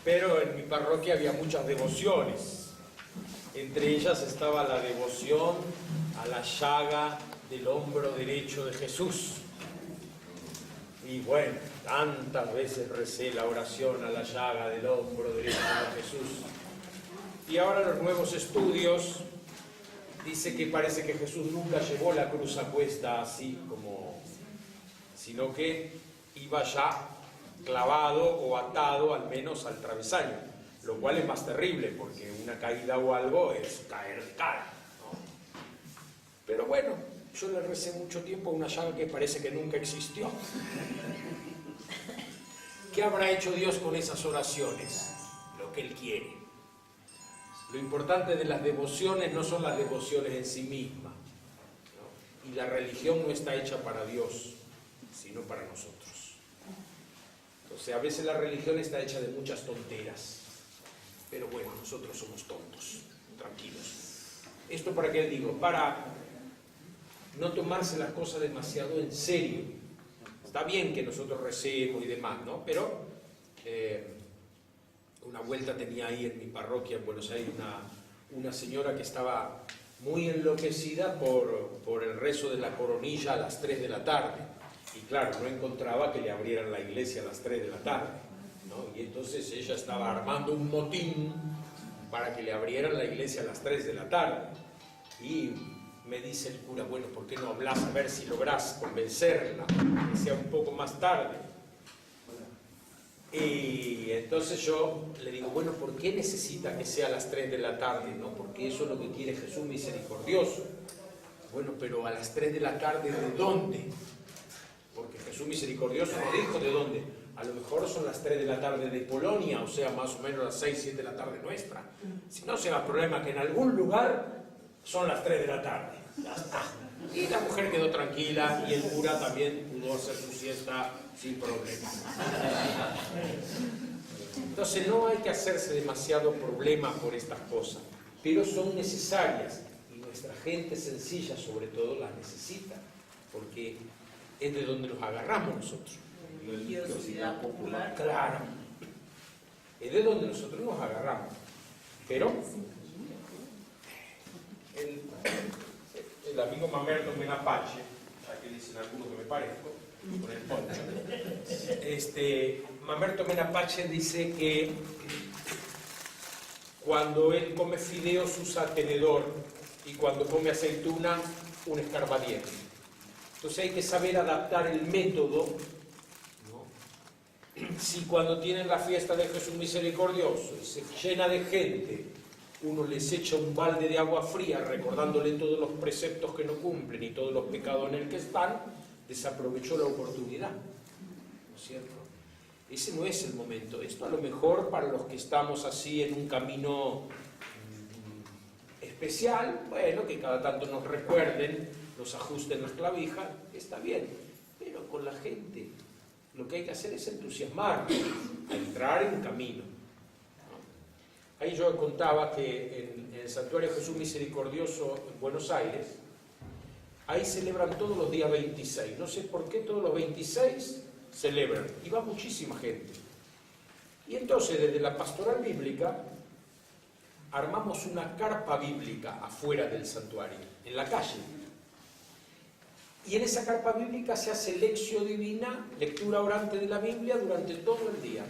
pero en mi parroquia había muchas devociones. Entre ellas estaba la devoción a la llaga del hombro derecho de Jesús. Y bueno, tantas veces recé la oración a la llaga del hombro derecho de Jesús. Y ahora los nuevos estudios dice que parece que Jesús nunca llevó la cruz a cuesta así como, sino que iba ya clavado o atado al menos al travesaño, lo cual es más terrible porque una caída o algo es caer de cara, ¿no? Pero bueno, yo le recé mucho tiempo a una llaga que parece que nunca existió. ¿Qué habrá hecho Dios con esas oraciones? Lo que Él quiere. Lo importante de las devociones no son las devociones en sí mismas, ¿no? Y la religión no está hecha para Dios, sino para nosotros. Entonces, a veces la religión está hecha de muchas tonteras, pero bueno, nosotros somos tontos, tranquilos. ¿Esto para qué digo? Para no tomarse las cosas demasiado en serio. Está bien que nosotros recemos y demás, ¿no? Pero una vuelta tenía ahí en mi parroquia en Buenos Aires una señora que estaba muy enloquecida por el rezo de la coronilla a las 3 de la tarde. Y claro, no encontraba que le abrieran la iglesia a las 3 de la tarde, ¿no? Y entonces ella estaba armando un motín para que le abrieran la iglesia a las 3 de la tarde. Y me dice el cura, bueno, ¿por qué no hablas a ver si lográs convencerla? Que sea un poco más tarde. Y entonces yo le digo, bueno, ¿por qué necesita que sea a las 3 de la tarde? ¿No? Porque eso es lo que quiere Jesús misericordioso. Bueno, pero a las 3 de la tarde, ¿de dónde? Porque Jesús misericordioso no dijo de dónde. A lo mejor son las 3 de la tarde de Polonia, o sea, más o menos las 6, 7 de la tarde nuestra. Si no, será problema que en algún lugar son las 3 de la tarde. Ya está. Y la mujer quedó tranquila y el cura también pudo hacer su siesta sin problema. Entonces no hay que hacerse demasiado problema por estas cosas, pero son necesarias y nuestra gente sencilla sobre todo las necesita, porque es de donde nos agarramos nosotros. Religiosidad popular. Claro, es de donde nosotros nos agarramos, pero el amigo Mamerto Menapache, ya que dicen algunos que me parezco, con el poncho, Mamerto Menapache dice que cuando él come fideos usa tenedor y cuando come aceituna un escarbadiente. Entonces hay que saber adaptar el método, ¿no? Si cuando tienen la fiesta de Jesús Misericordioso y se llena de gente, uno les echa un balde de agua fría recordándole todos los preceptos que no cumplen y todos los pecados en el que están, desaprovechó la oportunidad, ¿no es cierto? Ese no es el momento. Esto a lo mejor para los que estamos así en un camino especial, bueno, que cada tanto nos recuerden, nos ajusten las clavijas, está bien, pero con la gente lo que hay que hacer es entusiasmar, entrar en camino. Ahí yo contaba que en el Santuario Jesús Misericordioso en Buenos Aires, ahí celebran todos los días 26. No sé por qué todos los 26 celebran. Y va muchísima gente. Y entonces desde la pastoral bíblica armamos una carpa bíblica afuera del santuario, en la calle. Y en esa carpa bíblica se hace lección divina, lectura orante de la Biblia durante todo el día.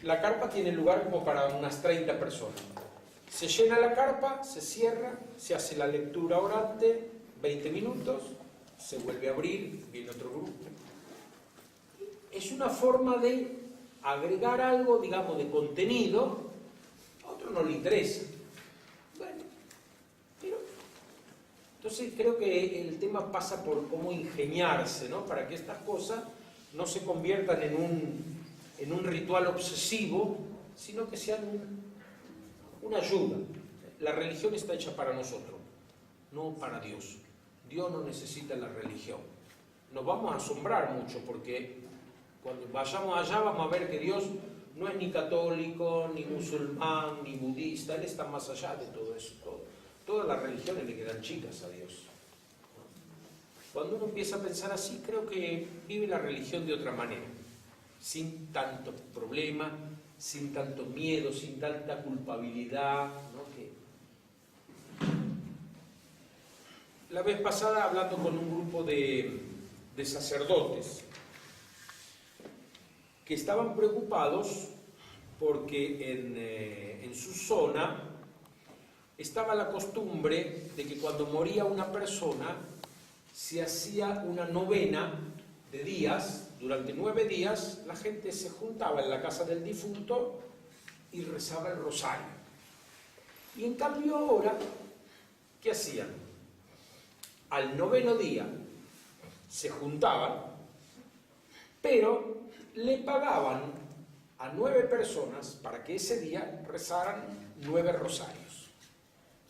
La carpa tiene lugar como para unas 30 personas. Se llena la carpa, se cierra, se hace la lectura orante, 20 minutos, se vuelve a abrir, viene otro grupo. Es una forma de agregar algo, digamos, de contenido, a otro no le interesa. Bueno, pero entonces creo que el tema pasa por cómo ingeniarse, ¿no? Para que estas cosas no se conviertan en un ritual obsesivo, sino que sean una ayuda. La religión está hecha para nosotros, no para Dios. Dios no necesita la religión. Nos vamos a asombrar mucho porque cuando vayamos allá vamos a ver que Dios no es ni católico, ni musulmán, ni budista. Él está más allá de todo eso. Todas las religiones le quedan chicas a Dios. Cuando uno empieza a pensar así, creo que vive la religión de otra manera, sin tanto problema, sin tanto miedo, sin tanta culpabilidad, ¿no? La vez pasada, hablando con un grupo de sacerdotes que estaban preocupados porque en su zona estaba la costumbre de que cuando moría una persona se hacía una novena de días. Durante 9 días la gente se juntaba en la casa del difunto y rezaba el rosario. Y en cambio ahora, ¿qué hacían? Al 9º día se juntaban, pero le pagaban a 9 personas para que ese día rezaran 9 rosarios.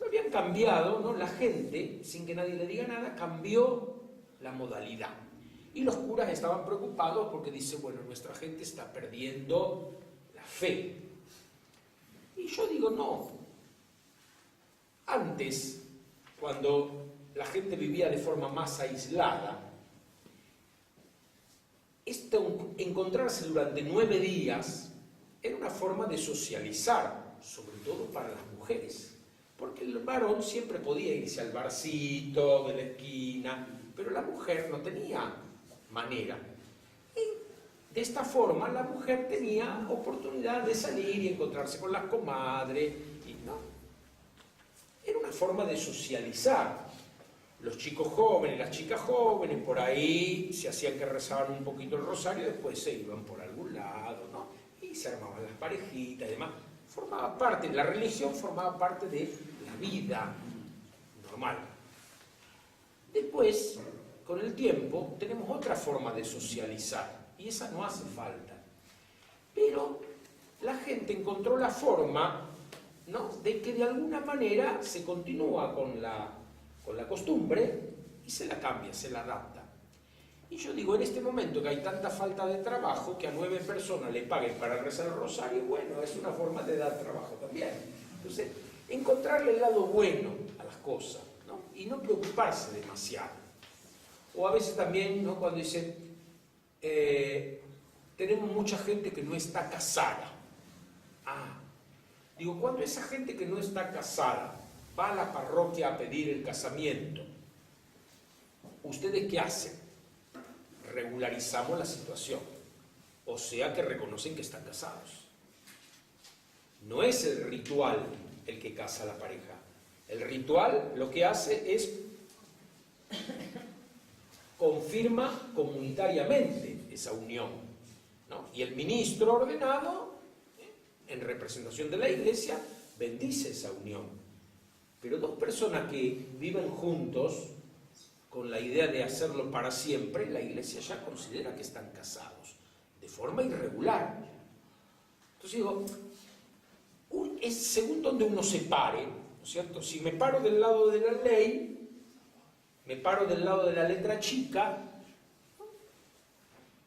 Habían cambiado, ¿no? La gente, sin que nadie le diga nada, cambió la modalidad. Y los curas estaban preocupados porque dice, bueno, nuestra gente está perdiendo la fe. Y yo digo, no. Antes, cuando la gente vivía de forma más aislada, encontrarse durante 9 días era una forma de socializar, sobre todo para las mujeres. Porque el varón siempre podía irse al barcito de la esquina, pero la mujer no tenía manera. Y de esta forma la mujer tenía oportunidad de salir y encontrarse con las comadres. Y no, era una forma de socializar. Los chicos jóvenes, las chicas jóvenes, por ahí se hacían que rezaban un poquito el rosario, después se iban por algún lado, ¿no? Y se armaban las parejitas y demás. Formaba parte, la religión formaba parte de la vida normal. Después, con el tiempo, tenemos otra forma de socializar, y esa no hace falta. Pero la gente encontró la forma, ¿no?, de que de alguna manera se continúa con la costumbre y se la cambia, se la adapta. Y yo digo, en este momento que hay tanta falta de trabajo, que a 9 personas le paguen para rezar el rosario, bueno, es una forma de dar trabajo también. Entonces, encontrarle el lado bueno a las cosas, ¿no? Y no preocuparse demasiado. O a veces también, ¿no?, cuando dicen, tenemos mucha gente que no está casada. Digo, cuando esa gente que no está casada va a la parroquia a pedir el casamiento, ¿ustedes qué hacen? Regularizamos la situación, o sea que reconocen que están casados. No es el ritual el que casa a la pareja. El ritual lo que hace es confirma comunitariamente esa unión, ¿no? Y el ministro ordenado, en representación de la Iglesia, bendice esa unión. Pero 2 personas que viven juntos con la idea de hacerlo para siempre, la Iglesia ya considera que están casados, de forma irregular. Entonces digo, es según donde uno se pare, ¿no es cierto? Si me paro del lado de la ley, me paro del lado de la letra chica, ¿no?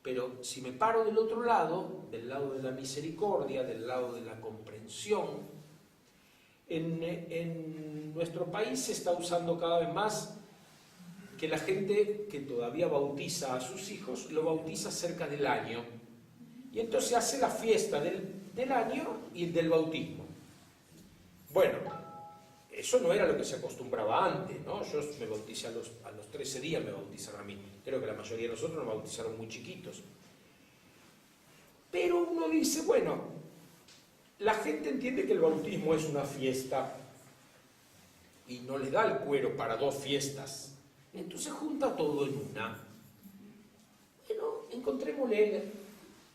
Pero si me paro del otro lado, del lado de la misericordia, del lado de la comprensión, en nuestro país se está usando cada vez más que la gente que todavía bautiza a sus hijos, lo bautiza cerca del año. Y entonces hace la fiesta del año y del bautismo. Bueno, eso no era lo que se acostumbraba antes, ¿no? Yo me bauticé a los 13 días, me bautizaron a mí. Creo que la mayoría de nosotros nos bautizaron muy chiquitos. Pero uno dice, bueno, la gente entiende que el bautismo es una fiesta y no le da el cuero para 2 fiestas. Entonces junta todo en una. Bueno, encontrémosle.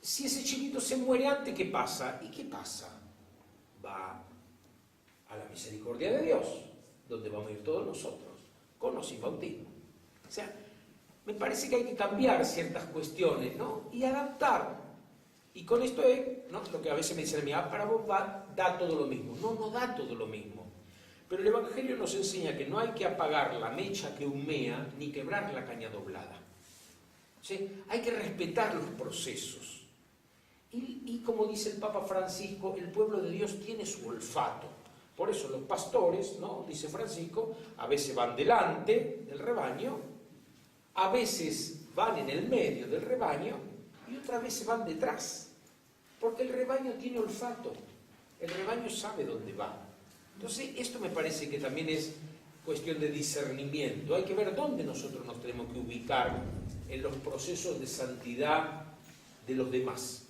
Si ese chiquito se muere antes, ¿qué pasa? ¿Y qué pasa? Va a la misericordia de Dios, donde vamos a ir todos nosotros, con o sin bautismo. O sea, me parece que hay que cambiar ciertas cuestiones, ¿no? Y adaptar. Y con esto es, ¿no?, lo que a veces me dicen a mí, para vos da todo lo mismo. No, no da todo lo mismo. Pero el Evangelio nos enseña que no hay que apagar la mecha que humea ni quebrar la caña doblada. ¿Sí? Hay que respetar los procesos. Y como dice el Papa Francisco, el pueblo de Dios tiene su olfato. Por eso los pastores, ¿no?, dice Francisco, a veces van delante del rebaño, a veces van en el medio del rebaño y otras veces van detrás. Porque el rebaño tiene olfato, el rebaño sabe dónde va. Entonces, esto me parece que también es cuestión de discernimiento. Hay que ver dónde nosotros nos tenemos que ubicar en los procesos de santidad de los demás,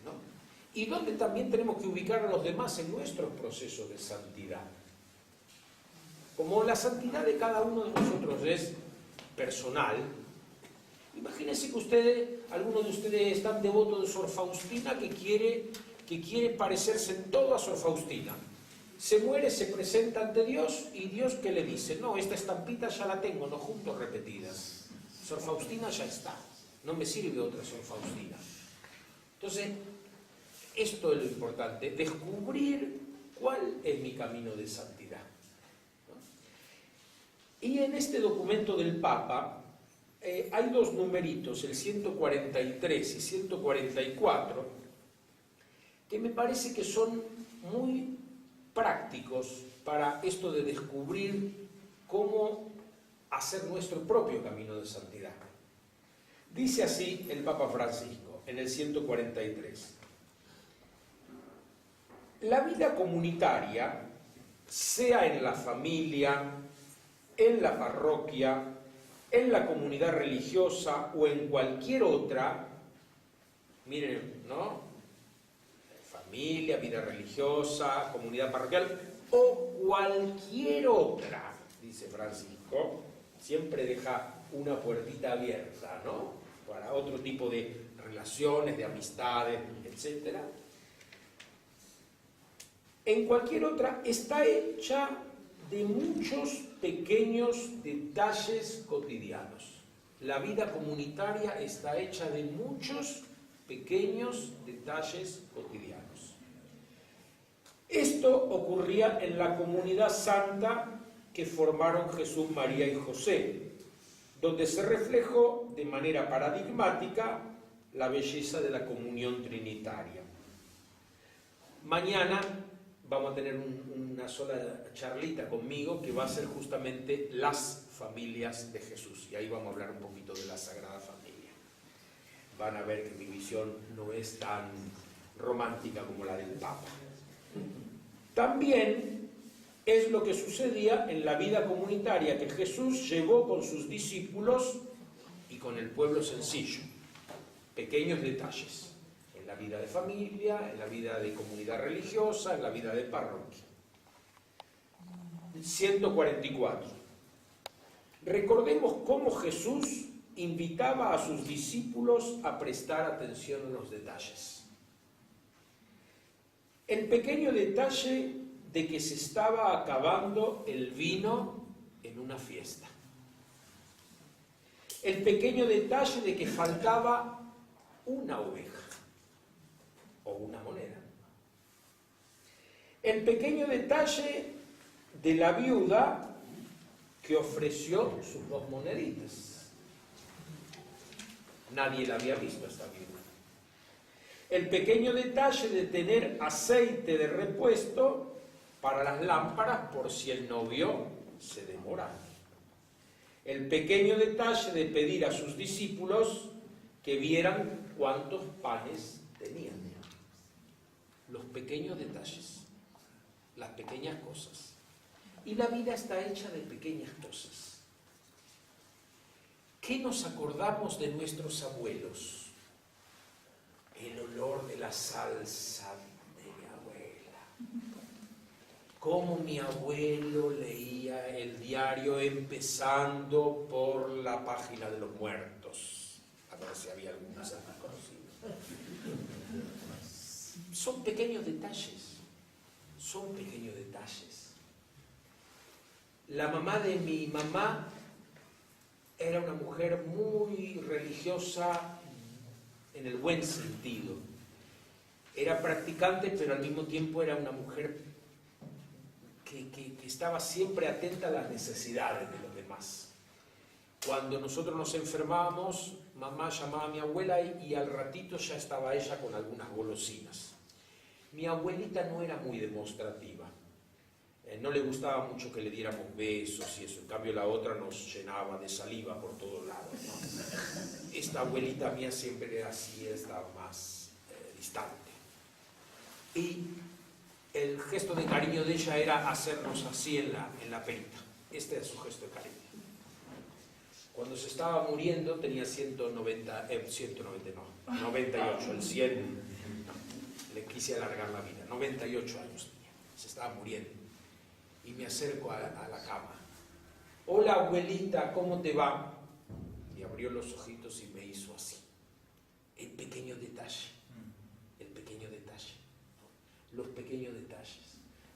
¿no? Y dónde también tenemos que ubicar a los demás en nuestros procesos de santidad. Como la santidad de cada uno de nosotros es personal, imagínense que alguno de ustedes es tan devoto de Sor Faustina que quiere parecerse en todo a Sor Faustina. Se muere, se presenta ante Dios y Dios ¿qué le dice? No, esta estampita ya la tengo, no juntos repetidas. Sor Faustina ya está, no me sirve otra Sor Faustina. Entonces, esto es lo importante, descubrir cuál es mi camino de santidad, ¿no? Y en este documento del Papa hay dos numeritos, el 143 y 144, que me parece que son muy prácticos para esto de descubrir cómo hacer nuestro propio camino de santidad. Dice así el Papa Francisco en el 143: la vida comunitaria, sea en la familia, en la parroquia, en la comunidad religiosa o en cualquier otra, miren, ¿no? Familia, vida religiosa, comunidad parroquial o cualquier otra, dice Francisco, siempre deja una puertita abierta, ¿no? Para otro tipo de relaciones, de amistades, etc. En cualquier otra está hecha de muchos pequeños detalles cotidianos. La vida comunitaria está hecha de muchos pequeños detalles cotidianos. Esto ocurría en la comunidad santa que formaron Jesús, María y José, donde se reflejó de manera paradigmática la belleza de la comunión trinitaria. Mañana vamos a tener una sola charlita conmigo que va a ser justamente las familias de Jesús, y ahí vamos a hablar un poquito de la Sagrada Familia. Van a ver que mi visión no es tan romántica como la del Papa. También es lo que sucedía en la vida comunitaria que Jesús llevó con sus discípulos y con el pueblo sencillo. Pequeños detalles en la vida de familia, en la vida de comunidad religiosa, en la vida de parroquia. 144. Recordemos cómo Jesús invitaba a sus discípulos a prestar atención a los detalles. El pequeño detalle de que se estaba acabando el vino en una fiesta. El pequeño detalle de que faltaba una oveja o una moneda. El pequeño detalle de la viuda que ofreció sus 2 moneditas. Nadie la había visto esta viuda. El pequeño detalle de tener aceite de repuesto para las lámparas por si el novio se demoraba. El pequeño detalle de pedir a sus discípulos que vieran cuántos panes tenían. Los pequeños detalles, las pequeñas cosas. Y la vida está hecha de pequeñas cosas. ¿Qué nos acordamos de nuestros abuelos? El olor de la salsa de mi abuela. Cómo mi abuelo leía el diario empezando por la página de los muertos. A ver si había algunas conocidas. Son pequeños detalles. Son pequeños detalles. La mamá de mi mamá era una mujer muy religiosa en el buen sentido. Era practicante, pero al mismo tiempo era una mujer que estaba siempre atenta a las necesidades de los demás. Cuando nosotros nos enfermábamos, mamá llamaba a mi abuela y al ratito ya estaba ella con algunas golosinas. Mi abuelita no era muy demostrativa. No le gustaba mucho que le diéramos besos y eso. En cambio la otra nos llenaba de saliva por todos lados, ¿no? Esta abuelita mía siempre era así, estaba más distante. Y el gesto de cariño de ella era hacernos así en la perita. Este era su gesto de cariño. Cuando se estaba muriendo tenía 98, el 100, le quise alargar la vida, 98 años tenía, se estaba muriendo. Y me acerco a la cama. Hola abuelita, ¿cómo te va? Y abrió los ojitos y me hizo así. El pequeño detalle, los pequeños detalles.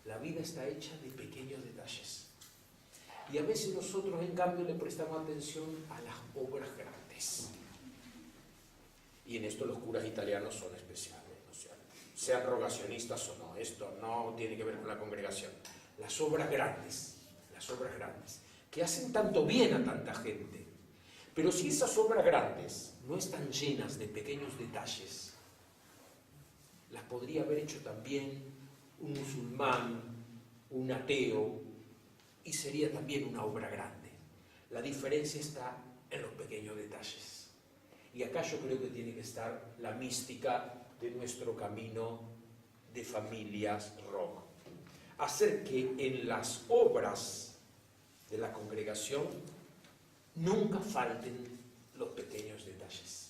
La vida está hecha de pequeños detalles. Y a veces nosotros, en cambio, le prestamos atención a las obras grandes. Y en esto los curas italianos son especiales, ¿no? Sean rogacionistas o no, esto no tiene que ver con la congregación. Las obras grandes, que hacen tanto bien a tanta gente. Pero si esas obras grandes no están llenas de pequeños detalles, las podría haber hecho también un musulmán, un ateo, y sería también una obra grande. La diferencia está en los pequeños detalles. Y acá yo creo que tiene que estar la mística de nuestro camino de familias rock. Hacer que en las obras de la congregación nunca falten los pequeños detalles.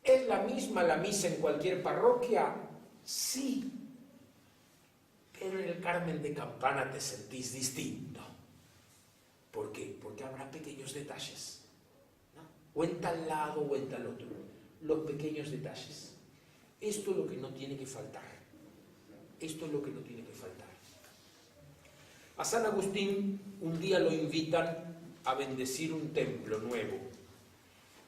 ¿Es la misma la misa en cualquier parroquia? Sí. Pero en el Carmen de Campana te sentís distinto. ¿Por qué? Porque habrá pequeños detalles, ¿no? O en tal lado o en tal otro. Los pequeños detalles. Esto es lo que no tiene que faltar. A San Agustín un día lo invitan a bendecir un templo nuevo.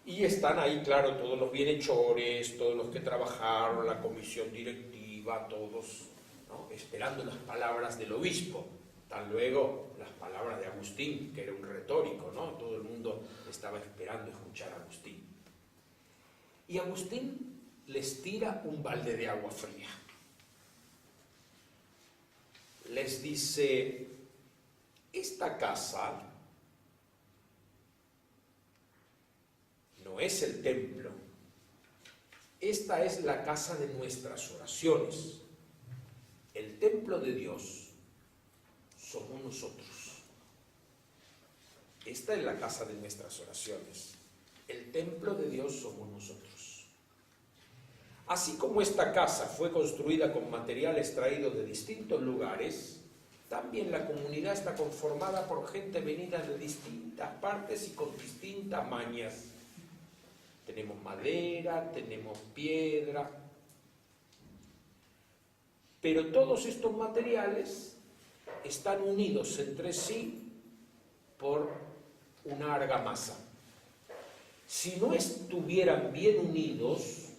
Y están ahí, claro, todos los bienhechores, todos los que trabajaron, la comisión directiva, todos, ¿no?, esperando las palabras del obispo. Tan luego las palabras de Agustín, que era un retórico, ¿no? Todo el mundo estaba esperando escuchar a Agustín. Y Agustín les tira un balde de agua fría. Les dice: esta casa no es el templo, esta es la casa de nuestras oraciones. El templo de Dios somos nosotros. Esta es la casa de nuestras oraciones. El templo de Dios somos nosotros. Así como esta casa fue construida con materiales traídos de distintos lugares, también la comunidad está conformada por gente venida de distintas partes y con distintas mañas. Tenemos madera, tenemos piedra, pero todos estos materiales están unidos entre sí por una argamasa. Si no estuvieran bien unidos,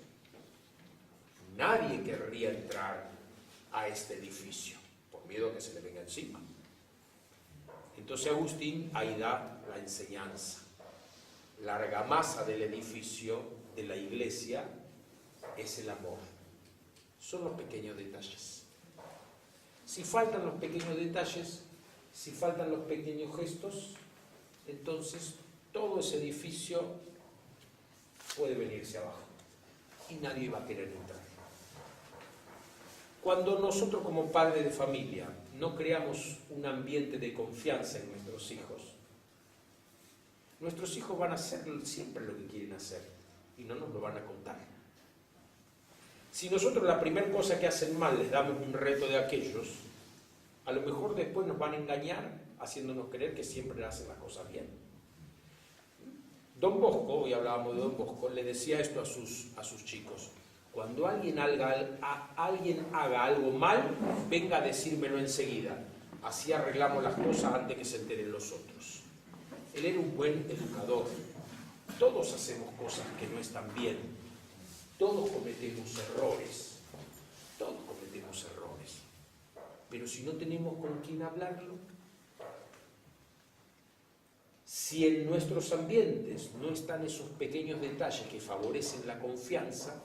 nadie querría entrar a este edificio, por miedo a que se le venga encima. Entonces Agustín ahí da la enseñanza. La argamasa del edificio, de la iglesia, es el amor. Son los pequeños detalles. Si faltan los pequeños detalles, si faltan los pequeños gestos, entonces todo ese edificio puede venirse abajo y nadie va a querer entrar. Cuando nosotros como padres de familia no creamos un ambiente de confianza en nuestros hijos van a hacer siempre lo que quieren hacer y no nos lo van a contar. Si nosotros la primera cosa que hacen mal les damos un reto de aquellos, a lo mejor después nos van a engañar haciéndonos creer que siempre hacen las cosas bien. Don Bosco, hoy hablábamos de Don Bosco, le decía esto a sus chicos: cuando alguien haga algo mal, venga a decírmelo enseguida, así arreglamos las cosas antes que se enteren los otros. Él era un buen educador. Todos hacemos cosas que no están bien, todos cometemos errores, pero si no tenemos con quién hablarlo, si en nuestros ambientes no están esos pequeños detalles que favorecen la confianza,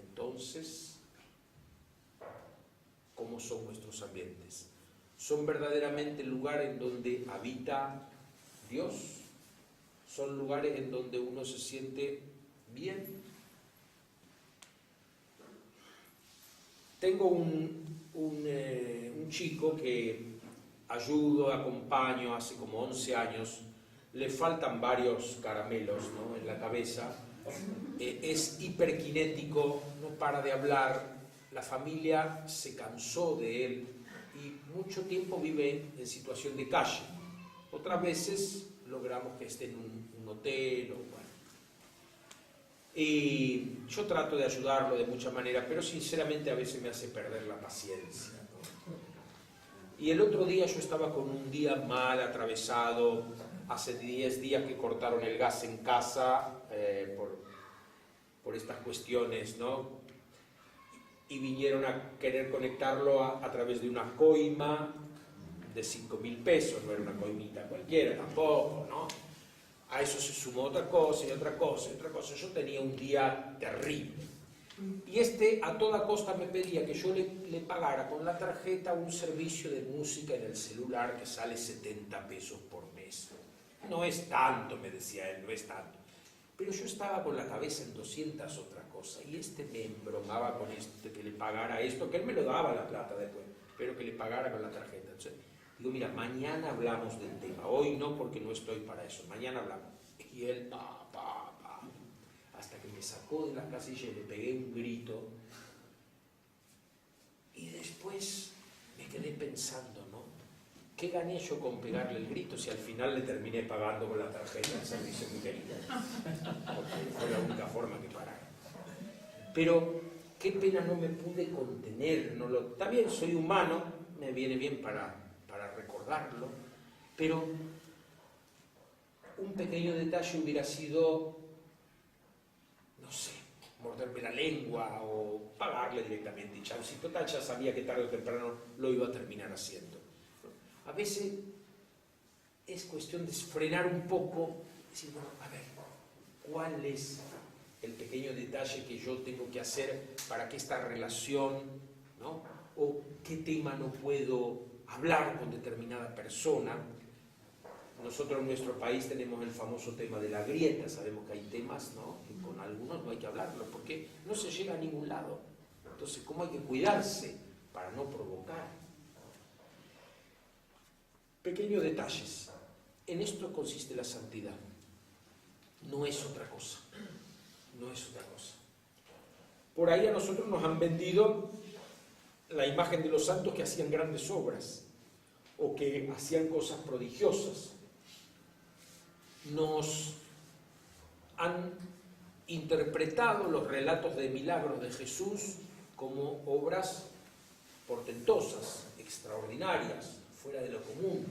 entonces, ¿cómo son nuestros ambientes? ¿Son verdaderamente lugares en donde habita Dios? ¿Son lugares en donde uno se siente bien? Tengo un chico que ayudo, acompaño hace como 11 años, le faltan varios caramelos, ¿no?, en la cabeza, es hiperkinético, no para de hablar, la familia se cansó de él y mucho tiempo vive en situación de calle. Otras veces logramos que esté en un hotel o bueno. Y yo trato de ayudarlo de muchas maneras, pero sinceramente a veces me hace perder la paciencia, ¿no? Y el otro día yo estaba con un día mal atravesado, hace 10 días que cortaron el gas en casa por estas cuestiones, ¿no? Y vinieron a querer conectarlo a través de una coima de 5.000 pesos, no era una coimita cualquiera tampoco, ¿no? A eso se sumó otra cosa y otra cosa y otra cosa. Yo tenía un día terrible. Y a toda costa me pedía que yo le pagara con la tarjeta un servicio de música en el celular que sale 70 pesos por mes. No es tanto, me decía él, no es tanto. Pero yo estaba con la cabeza en 200 otras cosas. Y me embromaba con esto, que le pagara esto, que él me lo daba la plata después, pero que le pagara con la tarjeta. Entonces, digo, mira, mañana hablamos del tema. Hoy no, porque no estoy para eso. Mañana hablamos. Y él, hasta que me sacó de la casilla y le pegué un grito. Y después me quedé pensando, ¿no? ¿Qué gané yo con pegarle el grito si al final le terminé pagando con la tarjeta del servicio que quería? Porque fue la única forma que parara. Pero qué pena, no me pude contener. También soy humano, me viene bien para recordarlo, pero un pequeño detalle hubiera sido, no sé, morderme la lengua o pagarle directamente y chao. Si total ya sabía que tarde o temprano lo iba a terminar haciendo. A veces es cuestión de frenar un poco y decir, bueno, a ver, ¿cuál es el pequeño detalle que yo tengo que hacer para que esta relación, ¿no?, o qué tema no puedo hablar con determinada persona? Nosotros en nuestro país tenemos el famoso tema de la grieta. Sabemos que hay temas, ¿no?, que con algunos no hay que hablarlo porque no se llega a ningún lado. Entonces, ¿cómo hay que cuidarse para no provocar? Pequeños detalles. En esto consiste la santidad. No es otra cosa. No es otra cosa. Por ahí a nosotros nos han vendido la imagen de los santos que hacían grandes obras o que hacían cosas prodigiosas. Nos han interpretado los relatos de milagros de Jesús como obras portentosas, extraordinarias, fuera de lo común.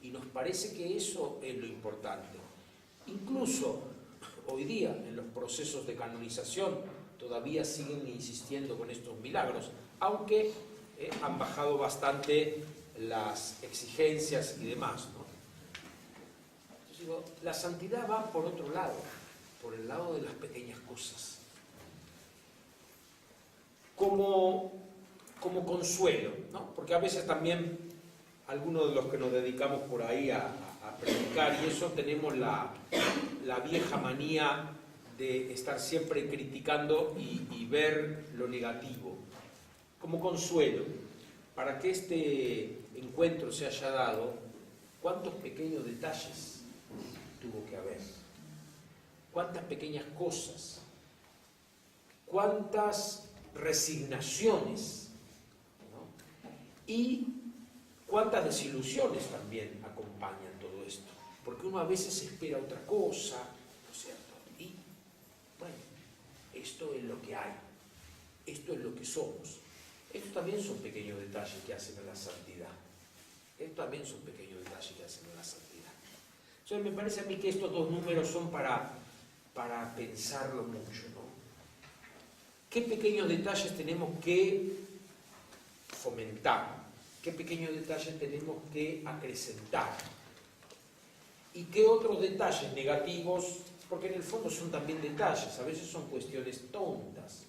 Y nos parece que eso es lo importante. Incluso hoy día, en los procesos de canonización, todavía siguen insistiendo con estos milagros, aunque han bajado bastante las exigencias y demás, ¿no? Entonces digo, la santidad va por otro lado, por el lado de las pequeñas cosas. Como consuelo, ¿no? Porque a veces también algunos de los que nos dedicamos por ahí a predicar y eso, tenemos la vieja manía de estar siempre criticando y ver lo negativo. Como consuelo, para que este encuentro se haya dado, ¿cuántos pequeños detalles tuvo que haber? ¿Cuántas pequeñas cosas? ¿Cuántas resignaciones? ¿No? Y cuántas desilusiones también acompañan todo esto, porque uno a veces espera otra cosa, ¿no es cierto? Y bueno, esto es lo que hay, esto es lo que somos. Estos también son pequeños detalles que hacen a la santidad. Estos también son pequeños detalles que hacen a la santidad. Entonces me parece a mí que estos dos números son para pensarlo mucho, ¿no? ¿Qué pequeños detalles tenemos que fomentar? ¿Qué pequeños detalles tenemos que acrecentar? ¿Y qué otros detalles negativos? Porque en el fondo son también detalles, a veces son cuestiones tontas,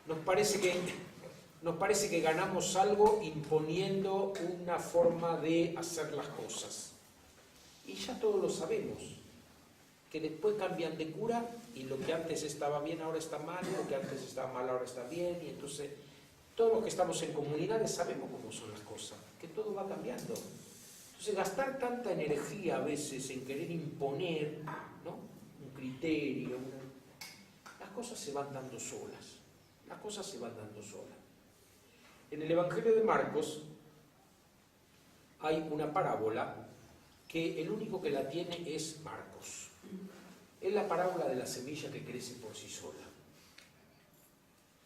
¿no? Nos parece que ganamos algo imponiendo una forma de hacer las cosas. Y ya todos lo sabemos, que después cambian de cura y lo que antes estaba bien ahora está mal, lo que antes estaba mal ahora está bien, y entonces Todos los que estamos en comunidades sabemos cómo son las cosas, que todo va cambiando. Entonces, gastar tanta energía a veces en querer imponer, ¿no?, un criterio, las cosas se van dando solas. Las cosas se van dando solas. En el Evangelio de Marcos hay una parábola que el único que la tiene es Marcos. Es la parábola de la semilla que crece por sí sola.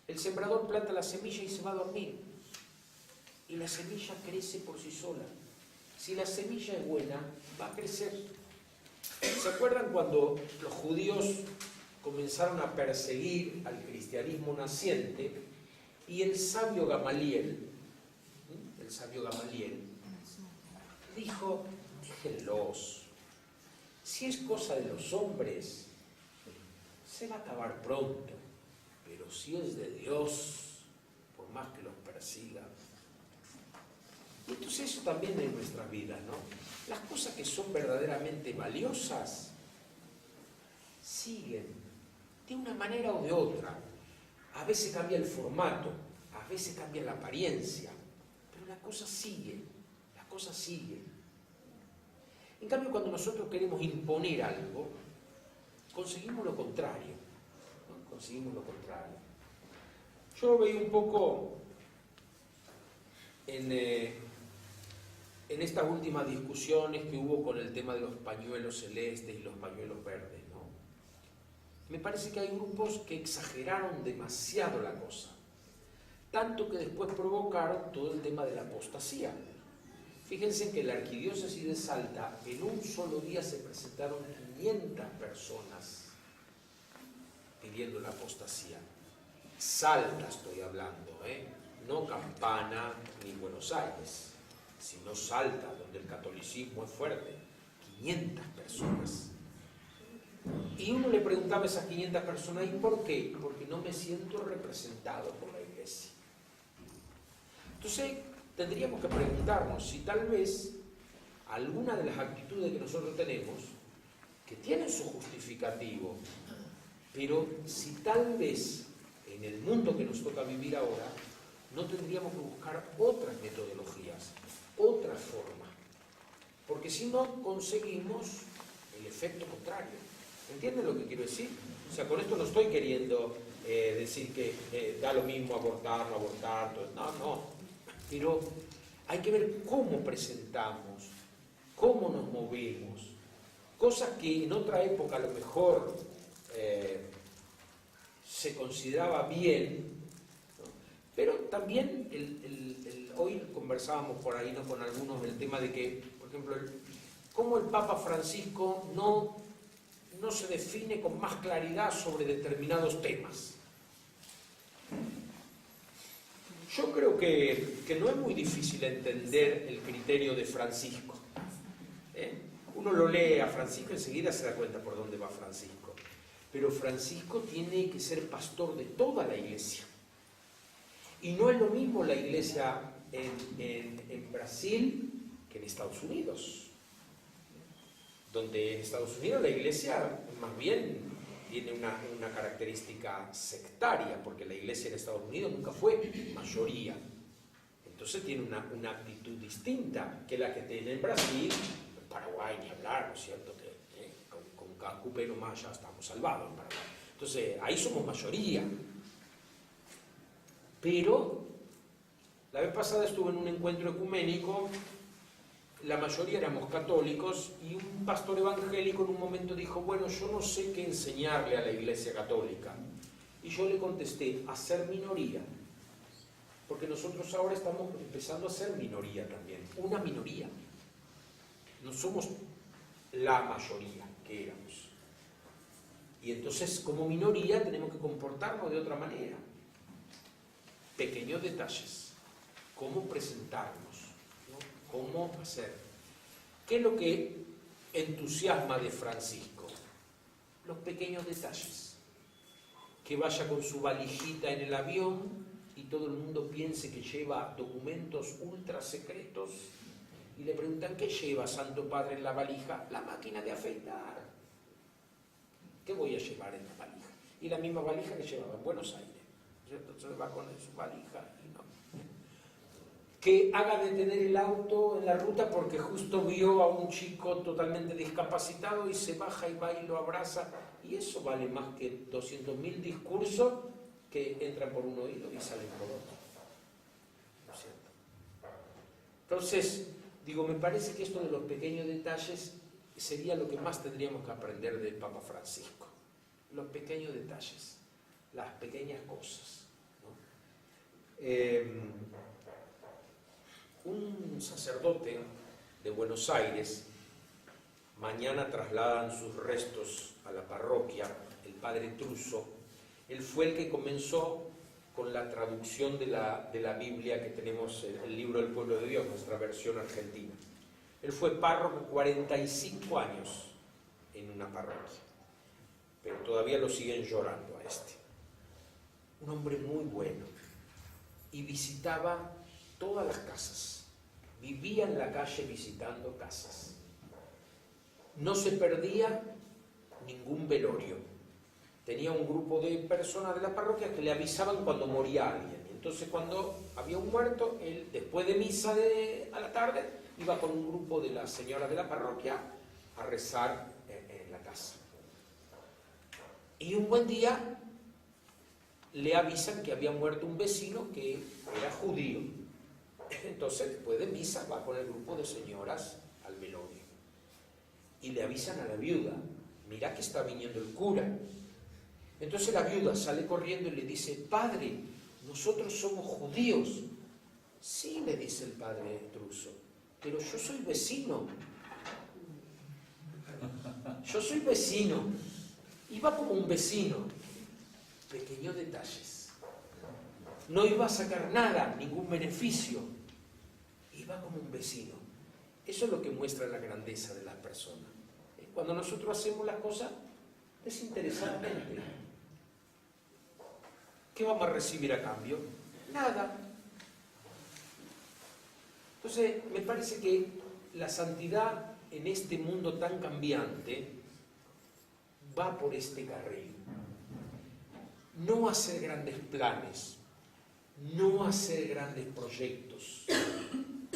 El sembrador planta la semilla y se va a dormir. Y la semilla crece por sí sola. Si la semilla es buena, va a crecer. ¿Se acuerdan cuando los judíos comenzaron a perseguir al cristianismo naciente y el sabio Gamaliel dijo: déjenlos, si es cosa de los hombres se va a acabar pronto, pero si es de Dios, por más que los persiga. Y entonces eso también en nuestras vidas, ¿no? Las cosas que son verdaderamente valiosas siguen de una manera o de otra. A veces cambia el formato, a veces cambia la apariencia, pero la cosa sigue, la cosa sigue. En cambio, cuando nosotros queremos imponer algo, conseguimos lo contrario, ¿no? Conseguimos lo contrario. Yo lo veía un poco en estas últimas discusiones que hubo con el tema de los pañuelos celestes y los pañuelos verdes, ¿no? Me parece que hay grupos que exageraron demasiado la cosa, tanto que después provocaron todo el tema de la apostasía. Fíjense que en la arquidiócesis de Salta, en un solo día se presentaron 500 personas pidiendo la apostasía. Salta estoy hablando, no Campana ni Buenos Aires, sino Salta, donde el catolicismo es fuerte. 500 personas. Y uno le preguntaba a esas 500 personas: ¿y por qué? Porque no me siento representado por la Iglesia. Entonces, tendríamos que preguntarnos si tal vez alguna de las actitudes que nosotros tenemos, que tienen su justificativo, pero si tal vez en el mundo que nos toca vivir ahora, no tendríamos que buscar otras metodologías, otras formas, porque si no conseguimos el efecto contrario. ¿Entienden lo que quiero decir? O sea, con esto no estoy queriendo decir que da lo mismo abortar, no abortar, todo. No. Pero hay que ver cómo presentamos, cómo nos movemos, cosas que en otra época a lo mejor se consideraba bien, ¿no? Pero también hoy conversábamos por ahí, ¿no?, con algunos del tema de que, por ejemplo, cómo el Papa Francisco no se define con más claridad sobre determinados temas. Yo creo que no es muy difícil entender el criterio de Francisco. Uno lo lee a Francisco y enseguida se da cuenta por dónde va Francisco. Pero Francisco tiene que ser pastor de toda la iglesia. Y no es lo mismo la iglesia en Brasil que en Estados Unidos. Donde en Estados Unidos la iglesia más bien tiene una característica sectaria, porque la iglesia en Estados Unidos nunca fue mayoría. Entonces tiene una actitud distinta que la que tiene en Brasil, en Paraguay ni hablar, ¿no es cierto? Que con Cacupé nomás ya estamos salvados en Paraguay. Entonces ahí somos mayoría. Pero la vez pasada estuve en un encuentro ecuménico, la mayoría éramos católicos, y un pastor evangélico en un momento dijo: bueno, yo no sé qué enseñarle a la iglesia católica. Y yo le contesté: a ser minoría. Porque nosotros ahora estamos empezando a ser minoría también, una minoría. No somos la mayoría que éramos. Y entonces, como minoría, tenemos que comportarnos de otra manera. Pequeños detalles. Cómo presentarnos, ¿no? Cómo hacer. ¿Qué es lo que entusiasma de Francisco? Los pequeños detalles. Que vaya con su valijita en el avión y todo el mundo piense que lleva documentos ultra secretos, y le preguntan: ¿qué lleva, Santo Padre, en la valija? La máquina de afeitar. ¿Qué voy a llevar en la valija? Y la misma valija que llevaba en Buenos Aires, ¿cierto? Entonces va con su valija y no. que haga detener el auto en la ruta porque justo vio a un chico totalmente discapacitado y se baja y va y lo abraza. Y eso vale más que 200.000 discursos que entran por un oído y salen por otro. ¿No es cierto? Entonces, digo, me parece que esto de los pequeños detalles sería lo que más tendríamos que aprender del Papa Francisco. Los pequeños detalles, las pequeñas cosas, ¿no? Un sacerdote de Buenos Aires, mañana trasladan sus restos a la parroquia, el padre Truso. Él fue el que comenzó con la traducción de la Biblia que tenemos, el libro del pueblo de Dios, nuestra versión argentina. Él fue párroco 45 años en una parroquia, pero todavía lo siguen llorando a este. Un hombre muy bueno, y visitaba todas las casas, vivía en la calle visitando casas. No se perdía ningún velorio. Tenía un grupo de personas de la parroquia que le avisaban cuando moría alguien. Entonces, cuando había un muerto, él, después de misa a la tarde, iba con un grupo de las señoras de la parroquia a rezar en la casa. Y un buen día le avisan que había muerto un vecino que era judío. Entonces, después de misa, va con el grupo de señoras al velorio. Y le avisan a la viuda, mirá que está viniendo el cura. Entonces la viuda sale corriendo y le dice, padre, nosotros somos judíos. Sí, le dice el padre Truso, pero yo soy vecino. Yo soy vecino. Iba como un vecino. Pequeños detalles. No iba a sacar nada, ningún beneficio. Iba como un vecino. Eso es lo que muestra la grandeza de las personas. Cuando nosotros hacemos las cosas desinteresadamente, ¿qué vamos a recibir a cambio? Nada. Entonces, me parece que la santidad en este mundo tan cambiante va por este carril. No hacer grandes planes, no hacer grandes proyectos,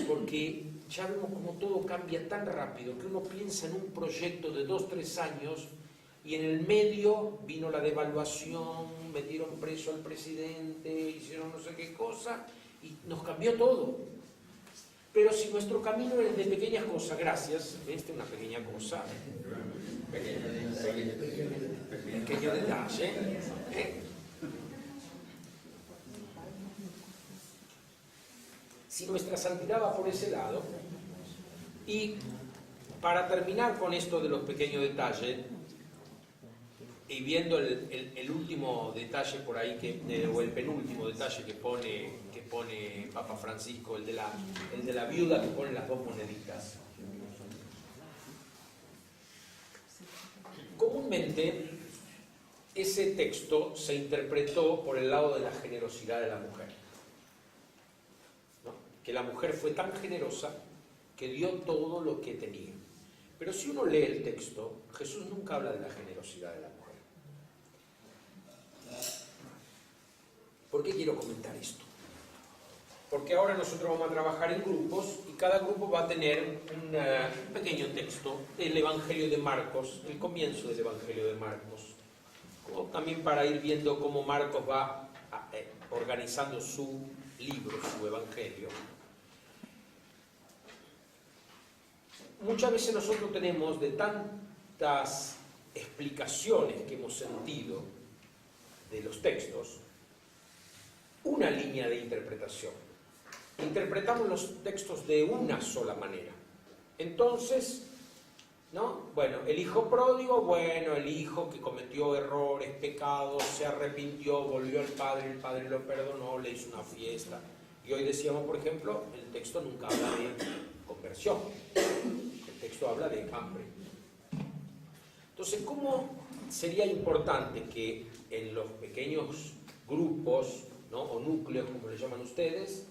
porque ya vemos como todo cambia tan rápido que uno piensa en un proyecto de 2-3 años y en el medio vino la devaluación, metieron preso al presidente, hicieron no sé qué cosa y nos cambió todo. Pero si nuestro camino es de pequeñas cosas, gracias, esta es una pequeña cosa, pequeño detalle, si nuestra santidad va por ese lado. Y para terminar con esto de los pequeños detalles, y viendo el último detalle por ahí, o el penúltimo detalle que pone Papa Francisco, el de la viuda que pone las 2 moneditas. Comúnmente, ese texto se interpretó por el lado de la generosidad de la mujer. Que la mujer fue tan generosa que dio todo lo que tenía. Pero si uno lee el texto, Jesús nunca habla de la generosidad de la mujer. ¿Por qué quiero comentar esto? Porque ahora nosotros vamos a trabajar en grupos y cada grupo va a tener un pequeño texto del Evangelio de Marcos, el comienzo del Evangelio de Marcos. Como también para ir viendo cómo Marcos va organizando su libro, su Evangelio. Muchas veces nosotros tenemos de tantas explicaciones que hemos sentido de los textos, una línea de interpretación. Interpretamos los textos de una sola manera. Entonces, ¿no? Bueno, el hijo pródigo, bueno, el hijo que cometió errores, pecados, se arrepintió, volvió al padre, el padre lo perdonó, le hizo una fiesta. Y hoy decíamos, por ejemplo, el texto nunca habla de conversión. El texto habla de hambre. Entonces, ¿cómo sería importante que en los pequeños grupos, ¿no? O núcleos, como le llaman ustedes,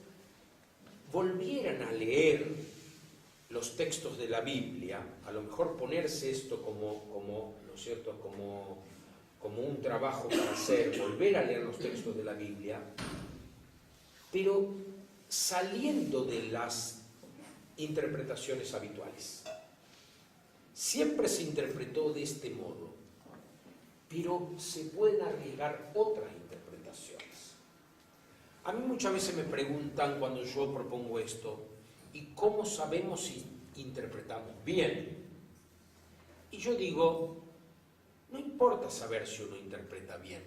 volvieran a leer los textos de la Biblia, a lo mejor ponerse esto como ¿no es cierto?, como un trabajo para hacer, volver a leer los textos de la Biblia, pero saliendo de las interpretaciones habituales. Siempre se interpretó de este modo, pero se pueden arriesgar otras interpretaciones. A mí muchas veces me preguntan cuando yo propongo esto, ¿y cómo sabemos si interpretamos bien? Y yo digo, no importa saber si uno interpreta bien,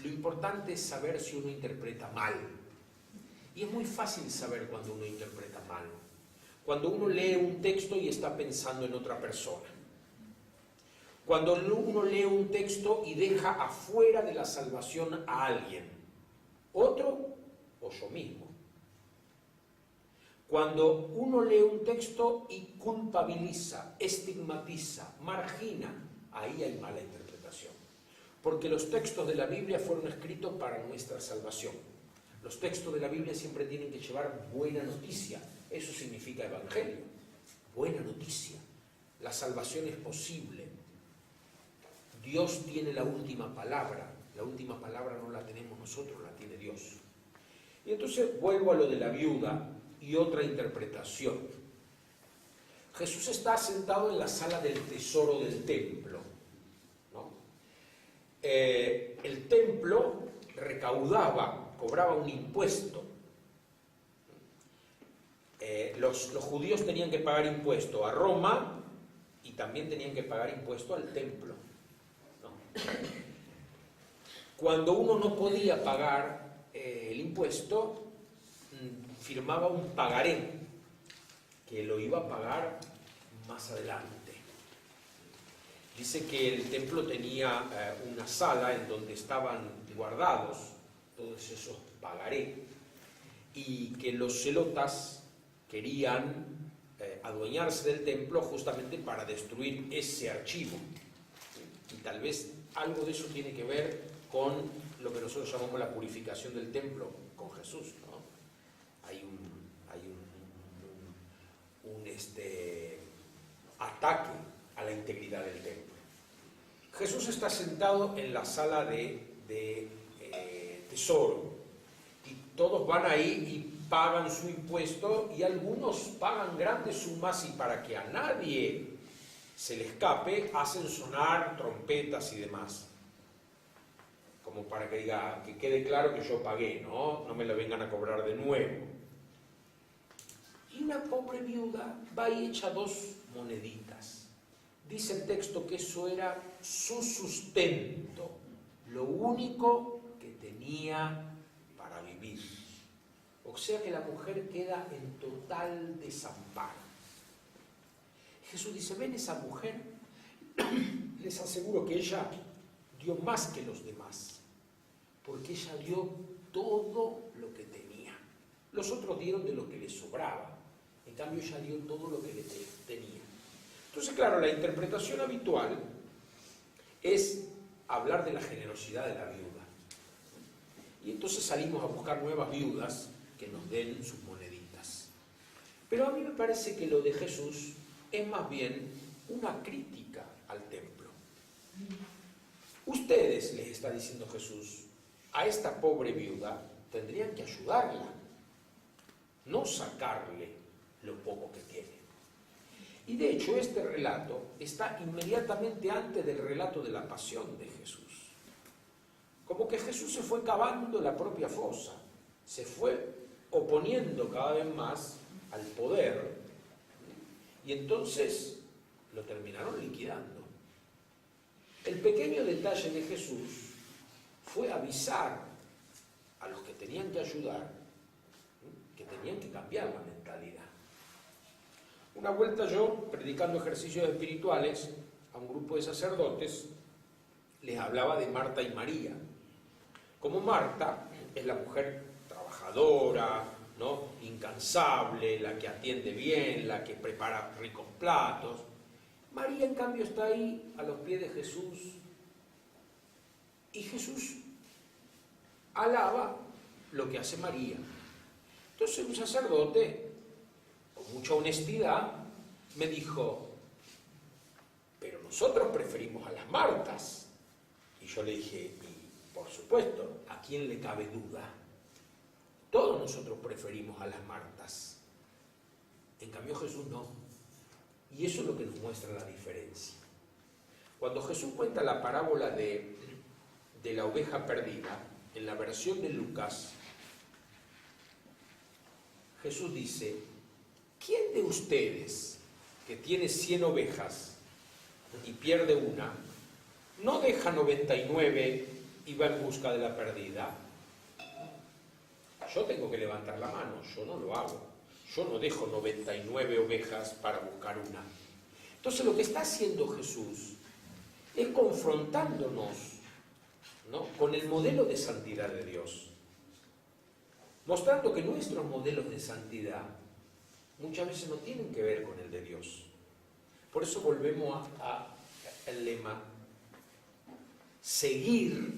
lo importante es saber si uno interpreta mal. Y es muy fácil saber cuando uno interpreta mal. Cuando uno lee un texto y está pensando en otra persona. Cuando uno lee un texto y deja afuera de la salvación a alguien, otro o yo mismo. Cuando uno lee un texto y culpabiliza, estigmatiza, margina, ahí hay mala interpretación. Porque los textos de la Biblia fueron escritos para nuestra salvación. Los textos de la Biblia siempre tienen que llevar buena noticia. Eso significa evangelio. Buena noticia. La salvación es posible. Dios tiene la última palabra. La última palabra no la tenemos nosotros, la tiene Dios. Y entonces vuelvo a lo de la viuda y otra interpretación. Jesús está sentado en la sala del tesoro del templo, ¿no? El templo recaudaba, cobraba un impuesto. Los judíos tenían que pagar impuesto a Roma y también tenían que pagar impuesto al templo, ¿no? Cuando uno no podía pagar el impuesto, firmaba un pagaré que lo iba a pagar más adelante. Dice que el templo tenía una sala en donde estaban guardados todos esos pagaré y que los celotas querían adueñarse del templo justamente para destruir ese archivo. Y tal vez algo de eso tiene que ver con lo que nosotros llamamos la purificación del templo con Jesús, ¿no? Hay un ataque a la integridad del templo. Jesús está sentado en la sala de tesoro y todos van ahí y pagan su impuesto y algunos pagan grandes sumas y para que a nadie se le escape hacen sonar trompetas y demás. Como para que diga, que quede claro que yo pagué, ¿no? No me lo vengan a cobrar de nuevo. Y una pobre viuda va y echa 2 moneditas. Dice el texto que eso era su sustento, lo único que tenía para vivir. O sea que la mujer queda en total desamparo. Jesús dice, ven esa mujer, les aseguro que ella dio más que los demás, porque ella dio todo lo que tenía. Los otros dieron de lo que les sobraba, en cambio ella dio todo lo que le tenía. Entonces, claro, la interpretación habitual es hablar de la generosidad de la viuda. Y entonces salimos a buscar nuevas viudas que nos den sus moneditas. Pero a mí me parece que lo de Jesús es más bien una crítica al templo. Ustedes, les está diciendo Jesús, a esta pobre viuda tendrían que ayudarla, no sacarle lo poco que tiene. Y de hecho este relato está inmediatamente antes del relato de la pasión de Jesús. Como que Jesús se fue cavando la propia fosa, se fue oponiendo cada vez más al poder y entonces lo terminaron liquidando. El pequeño detalle de Jesús fue avisar a los que tenían que ayudar que tenían que cambiar la mentalidad. Una vuelta yo, predicando ejercicios espirituales a un grupo de sacerdotes, les hablaba de Marta y María. Como Marta es la mujer trabajadora, ¿no?, incansable, la que atiende bien, la que prepara ricos platos. María, en cambio, está ahí a los pies de Jesús y Jesús alaba lo que hace María. Entonces un sacerdote, con mucha honestidad, me dijo, pero nosotros preferimos a las Martas. Y yo le dije, y por supuesto, ¿a quién le cabe duda? Todos nosotros preferimos a las Martas. En cambio Jesús no. Y eso es lo que nos muestra la diferencia. Cuando Jesús cuenta la parábola de la oveja perdida, en la versión de Lucas, Jesús dice: ¿quién de ustedes que tiene 100 ovejas y pierde una, no deja 99 y va en busca de la perdida? Yo tengo que levantar la mano, yo no lo hago. Yo no dejo 99 ovejas para buscar una. Entonces lo que está haciendo Jesús es confrontándonos, ¿no?, con el modelo de santidad de Dios, mostrando que nuestros modelos de santidad muchas veces no tienen que ver con el de Dios. Por eso volvemos al lema, seguir,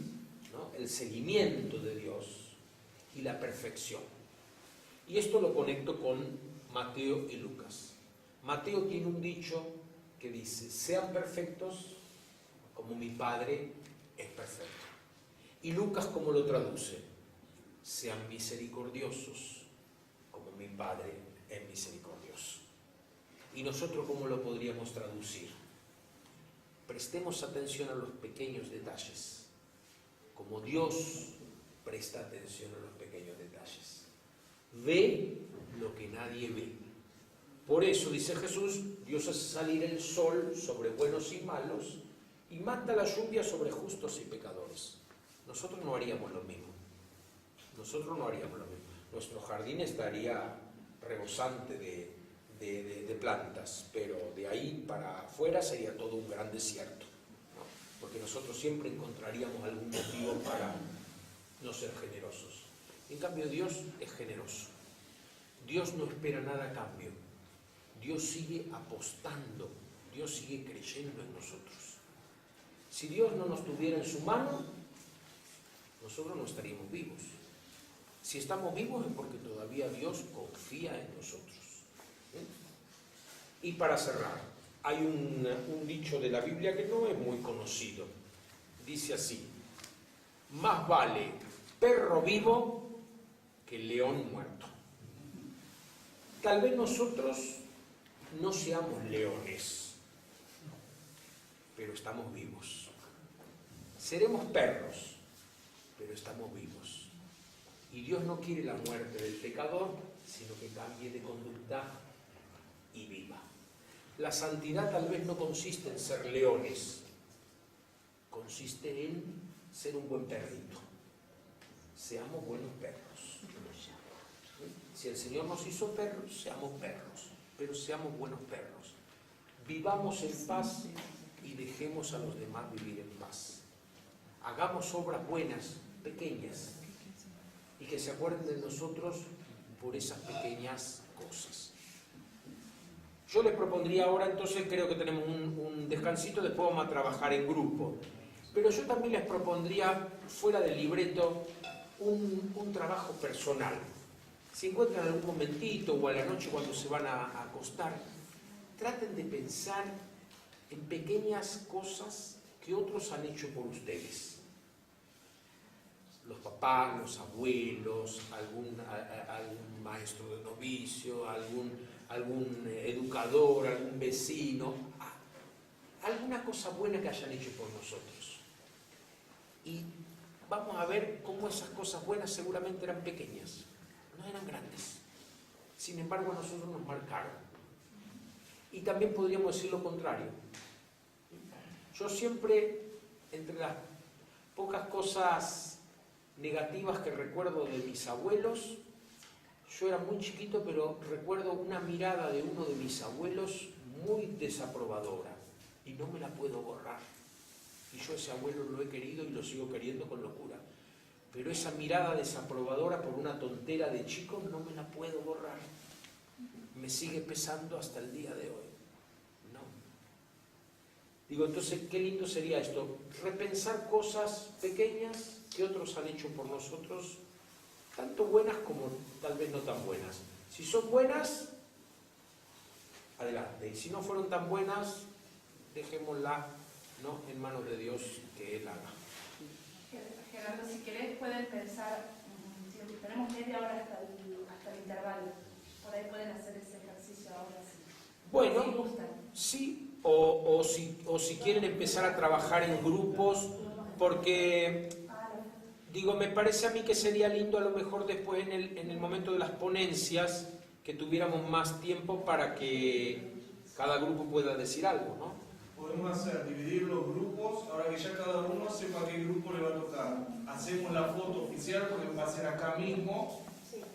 ¿no?, el seguimiento de Dios y la perfección. Y esto lo conecto con Mateo y Lucas. Mateo tiene un dicho que dice: sean perfectos como mi Padre es perfecto. Y Lucas, ¿cómo lo traduce? Sean misericordiosos como mi Padre es misericordioso. ¿Y nosotros cómo lo podríamos traducir? Prestemos atención a los pequeños detalles, como Dios presta atención a los pequeños detalles. Ve lo que nadie ve. Por eso, dice Jesús, Dios hace salir el sol sobre buenos y malos y manda la lluvia sobre justos y pecadores. Nosotros no haríamos lo mismo. Nosotros no haríamos lo mismo. Nuestro jardín estaría rebosante de plantas, pero de ahí para afuera sería todo un gran desierto, ¿no? Porque nosotros siempre encontraríamos algún motivo para no ser generosos. En cambio, Dios es generoso. Dios no espera nada a cambio. Dios sigue apostando. Dios sigue creyendo en nosotros. Si Dios no nos tuviera en su mano, nosotros no estaríamos vivos. Si estamos vivos es porque todavía Dios confía en nosotros. Y para cerrar, hay un dicho de la Biblia que no es muy conocido. Dice así: más vale perro vivo que león muerto. Tal vez nosotros no seamos leones, pero estamos vivos. Seremos perros, pero estamos vivos. Y Dios no quiere la muerte del pecador, sino que cambie de conducta y viva. La santidad tal vez no consiste en ser leones, consiste en ser un buen perrito. Seamos buenos perros. Si el Señor nos hizo perros, seamos perros, pero seamos buenos perros. Vivamos en paz y dejemos a los demás vivir en paz. Hagamos obras buenas, pequeñas, y que se acuerden de nosotros por esas pequeñas cosas. Yo les propondría ahora, entonces creo que tenemos un descansito, después vamos a trabajar en grupo. Pero yo también les propondría, fuera del libreto, un trabajo personal. Si encuentran algún momentito o a la noche cuando se van a acostar, traten de pensar en pequeñas cosas que otros han hecho por ustedes. Los papás, los abuelos, algún maestro de novicio, algún educador, algún vecino, alguna cosa buena que hayan hecho por nosotros. Y vamos a ver cómo esas cosas buenas seguramente eran pequeñas, no eran grandes. Sin embargo, a nosotros nos marcaron. Y también podríamos decir lo contrario. Yo siempre, entre las pocas cosas negativas que recuerdo de mis abuelos, yo era muy chiquito, pero recuerdo una mirada de uno de mis abuelos muy desaprobadora y no me la puedo borrar. Y yo ese abuelo lo he querido y lo sigo queriendo con locura. Pero esa mirada desaprobadora por una tontera de chico no me la puedo borrar. Me sigue pesando hasta el día de hoy. ¿No? Digo, entonces, qué lindo sería esto, repensar cosas pequeñas que otros han hecho por nosotros, tanto buenas como tal vez no tan buenas. Si son buenas, adelante. Y si no fueron tan buenas, dejémosla, ¿no?, en manos de Dios, que Él haga. Gerardo, si querés pueden pensar, si tenemos media hora hasta el intervalo. Por ahí pueden hacer ese ejercicio ahora sí. Bueno, Si gustan. sí, o si quieren empezar a trabajar en grupos, porque, digo, me parece a mí que sería lindo a lo mejor después en el momento de las ponencias que tuviéramos más tiempo para que cada grupo pueda decir algo, ¿no? Podemos hacer, dividir los grupos, ahora que ya cada uno sepa qué grupo le va a tocar. Hacemos la foto oficial porque va a ser acá mismo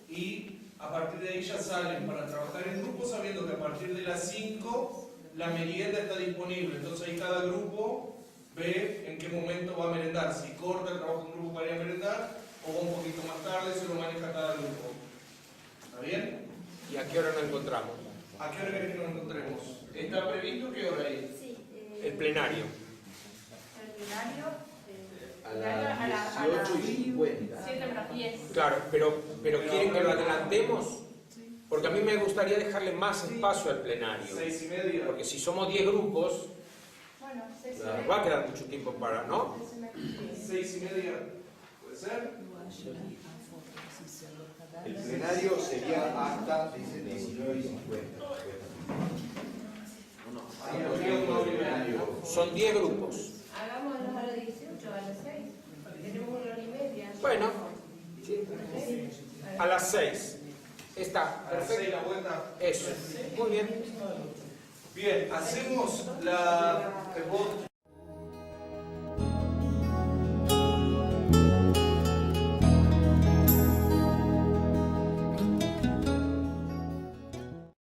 y a partir de ahí ya salen para trabajar en grupo sabiendo que a partir de las 5 la merienda está disponible. Entonces ahí cada grupo ve en qué momento va a merendar. Si corta el trabajo en grupo para ir a merendar o va un poquito más tarde, se lo maneja cada grupo. ¿Está bien? ¿Y a qué hora nos encontramos? ¿A qué hora querés que nos encontremos? ¿Está previsto qué hora es? Sí, El plenario. el plenario A las 18:50. 7 menos 10. Claro, pero ¿quieren que lo adelantemos? Porque a mí me gustaría dejarle más espacio al plenario. 6:30. Porque si somos 10 grupos, Bueno, 6 y nos media. va a quedar mucho tiempo para, ¿no? 6:30. ¿Puede ser? El plenario sería hasta 19:50. Son 10 grupos. Hagámoslo a las 18, a las 6. Tenemos una hora y media. Bueno, a las 6. Está, A las 6 perfecto. la vuelta. Eso. Muy bien. Bien, hacemos la...